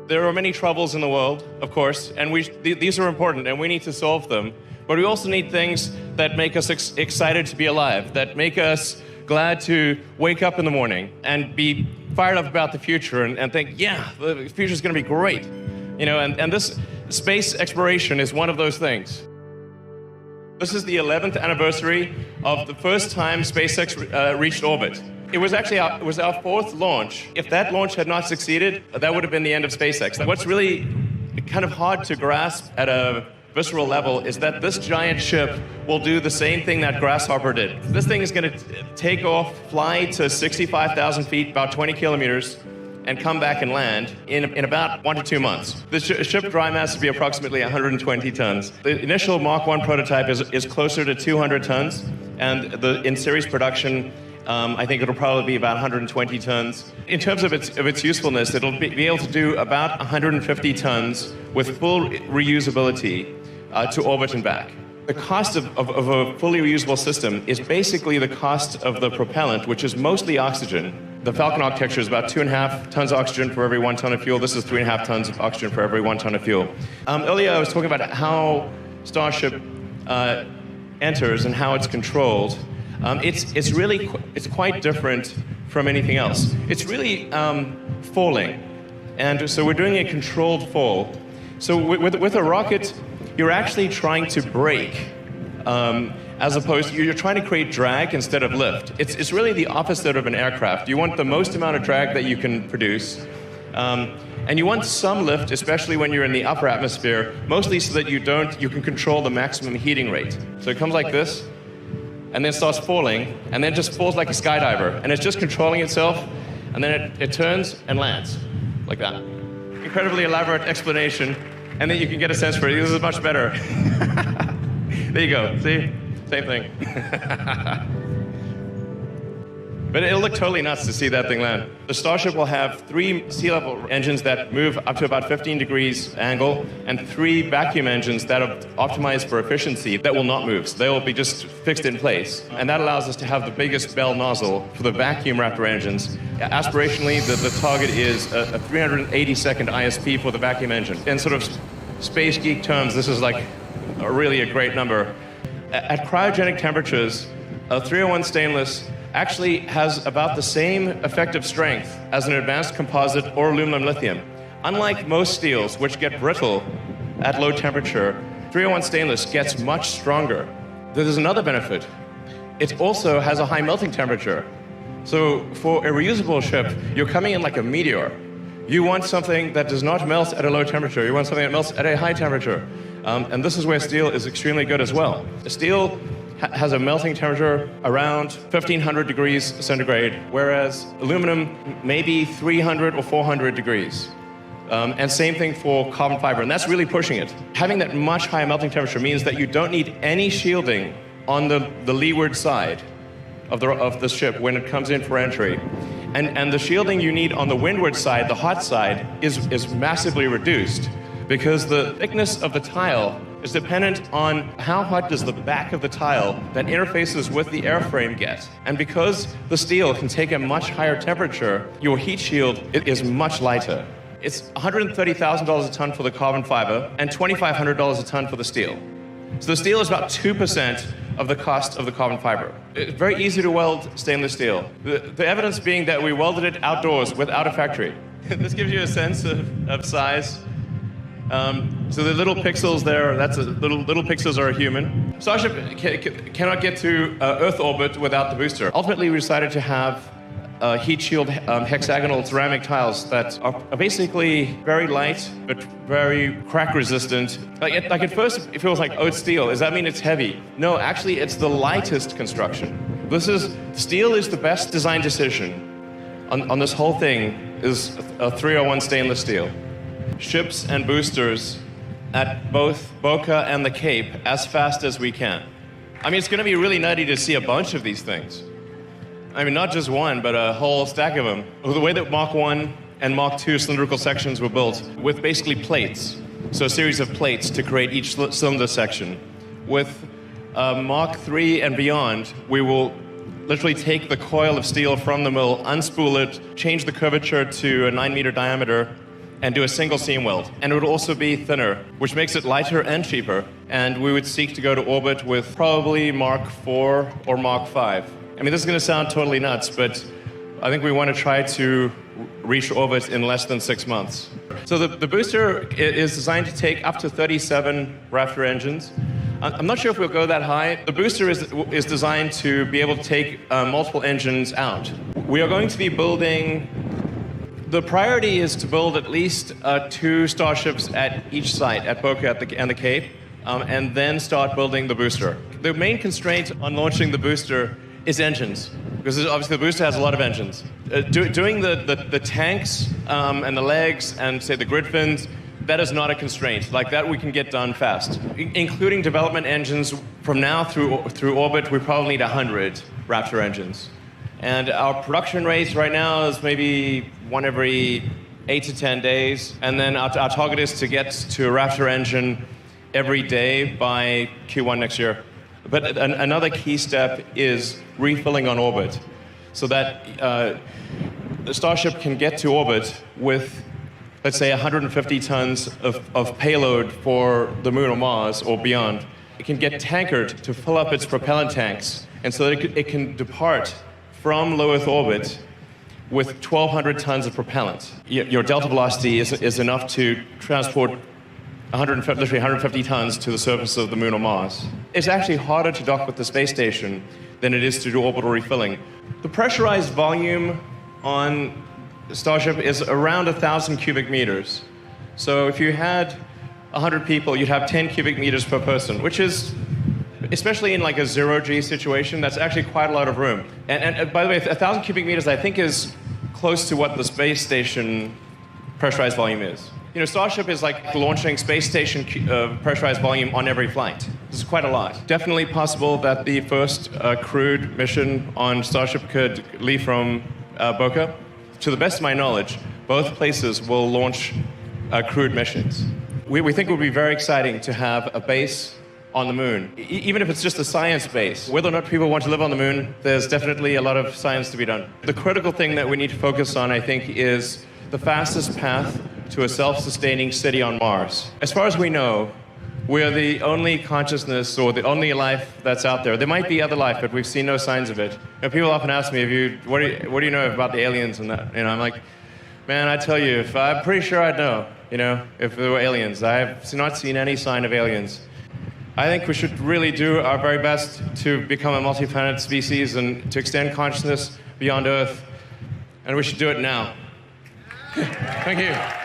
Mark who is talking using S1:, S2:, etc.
S1: There are many troubles in the world, of course, and these are important, and we need to solve them. But we also need things that make us excited to be alive, that make us glad to wake up in the morning and be fired up about the future and think, yeah, the future's going to be great. You know, and this space exploration is one of those things. This is the 11th anniversary of the first time SpaceX reached orbit. It was actually our fourth launch. If that launch had not succeeded, that would have been the end of SpaceX. What's really kind of hard to grasp at a visceral level is that this giant ship will do the same thing that Grasshopper did. This thing is going to take off, fly to 65,000 feet, about 20 kilometers, and come back and land in about 1 to 2 months. The ship dry mass will be approximately 120 tons. The initial Mark 1 prototype is closer to 200 tons, and in series production, I think it'll probably be about 120 tons. In terms of its usefulness, it'll be able to do about 150 tons with full reusability to orbit and back. The cost of a fully reusable system is basically the cost of the propellant, which is mostly oxygen. The Falcon architecture is about 2.5 tons of oxygen for every 1 ton of fuel. This is 3.5 tons of oxygen for every 1 ton of fuel. Earlier I was talking about how Starship enters and how it's controlled. It's quite different from anything else. It's really falling, and so we're doing a controlled fall. So with a rocket, you're actually trying to brake, as opposed to you're trying to create drag instead of lift. It's really the opposite of an aircraft. You want the most amount of drag that you can produce, and you want some lift, especially when you're in the upper atmosphere, mostly so that you can control the maximum heating rate. So it comes like this, and then starts falling, and then just falls like a skydiver, and it's just controlling itself, and then it turns and lands, like that. Incredibly elaborate explanation, and then you can get a sense for it. This is much better. There you go, see? Same thing. But it'll look totally nuts to see that thing land. The Starship will have 3 sea-level engines that move up to about 15 degrees angle, and 3 vacuum engines that are optimized for efficiency that will not move. So they will be just fixed in place. And that allows us to have the biggest bell nozzle for the vacuum Raptor engines. Aspirationally, the target is a 380-second ISP for the vacuum engine. In sort of space geek terms, this is like really a great number. At cryogenic temperatures, a 301 stainless actually has about the same effective strength as an advanced composite or aluminum lithium. Unlike most steels, which get brittle at low temperature, 301 stainless gets much stronger. There's another benefit. It also has a high melting temperature. So for a reusable ship, you're coming in like a meteor. You want something that does not melt at a low temperature. You want something that melts at a high temperature. And this is where steel is extremely good as well. Steel has a melting temperature around 1,500 degrees centigrade, whereas aluminum maybe 300 or 400 degrees. And same thing for carbon fiber, and that's really pushing it. Having that much higher melting temperature means that you don't need any shielding on the leeward side of the ship when it comes in for entry. And the shielding you need on the windward side, the hot side, is massively reduced because the thickness of the tile is dependent on how hot does the back of the tile that interfaces with the airframe get. And because the steel can take a much higher temperature, your heat shield is much lighter. It's $130,000 a ton for the carbon fiber and $2,500 a ton for the steel. So the steel is about 2% of the cost of the carbon fiber. It's very easy to weld stainless steel. The evidence being that we welded it outdoors without a factory. This gives you a sense of size. So the little pixels there, little pixels are a human. Starship cannot get to Earth orbit without the booster. Ultimately, we decided to have heat shield hexagonal ceramic tiles that are basically very light, but very crack resistant. Like at first, it feels like, oh, it's steel. Does that mean it's heavy? No, actually, it's the lightest construction. Steel is the best design decision on this whole thing is a 301 stainless steel. Ships and boosters at both Boca and the Cape as fast as we can. I mean, it's going to be really nutty to see a bunch of these things. I mean, not just one, but a whole stack of them. The way that Mark 1 and Mark 2 cylindrical sections were built, with basically plates, so a series of plates to create each cylinder section. With Mark 3 and beyond, we will literally take the coil of steel from the mill, unspool it, change the curvature to a 9-meter diameter, and do a single seam weld. And it would also be thinner, which makes it lighter and cheaper. And we would seek to go to orbit with probably Mark 4 or Mark 5. I mean, this is going to sound totally nuts, but I think we want to try to reach orbit in less than 6 months. So the booster is designed to take up to 37 Raptor engines. I'm not sure if we'll go that high. The booster is designed to be able to take multiple engines out. We are going to be building... The priority is to build at least 2 Starships at each site, at Boca and the Cape, and then start building the booster. The main constraint on launching the booster is engines, because obviously the booster has a lot of engines. Doing the tanks and the legs and, say, the grid fins, that is not a constraint. Like that we can get done fast. Including development engines, from now through orbit, we probably need 100 Raptor engines. And our production rate right now is maybe 1 every 8 to 10 days. And then our target is to get to a Raptor engine every day by Q1 next year. But another key step is refilling on orbit, so that the Starship can get to orbit with, let's say, 150 tons of payload for the Moon or Mars or beyond. It can get tankered to fill up its propellant tanks, and so that it can depart from low Earth orbit with 1,200 tons of propellant. Your delta velocity is enough to transport literally 150 tons to the surface of the Moon or Mars. It's actually harder to dock with the space station than it is to do orbital refilling. The pressurized volume on Starship is around 1,000 cubic meters. So if you had 100 people, you'd have 10 cubic meters per person, which is, especially in like a zero-G situation, that's actually quite a lot of room. And by the way, 1,000 cubic meters, I think, is close to what the space station pressurized volume is. You know, Starship is like launching space station pressurized volume on every flight. This is quite a lot. Definitely possible that the first crewed mission on Starship could leave from Boca. To the best of my knowledge, both places will launch crewed missions. We think it would be very exciting to have a base on the moon, even if it's just a science base. Whether or not people want to live on the moon, there's definitely a lot of science to be done. The critical thing that we need to focus on, I think, is the fastest path to a self-sustaining city on Mars. As far as we know, we're the only consciousness or the only life that's out there. There might be other life, but we've seen no signs of it. You know, people often ask me, what do you know about the aliens and that? You know, I'm like, man, I tell you, I'm pretty sure I'd know, you know, if there were aliens. I have not seen any sign of aliens. I think we should really do our very best to become a multi-planet species and to extend consciousness beyond Earth. And we should do it now. Thank you.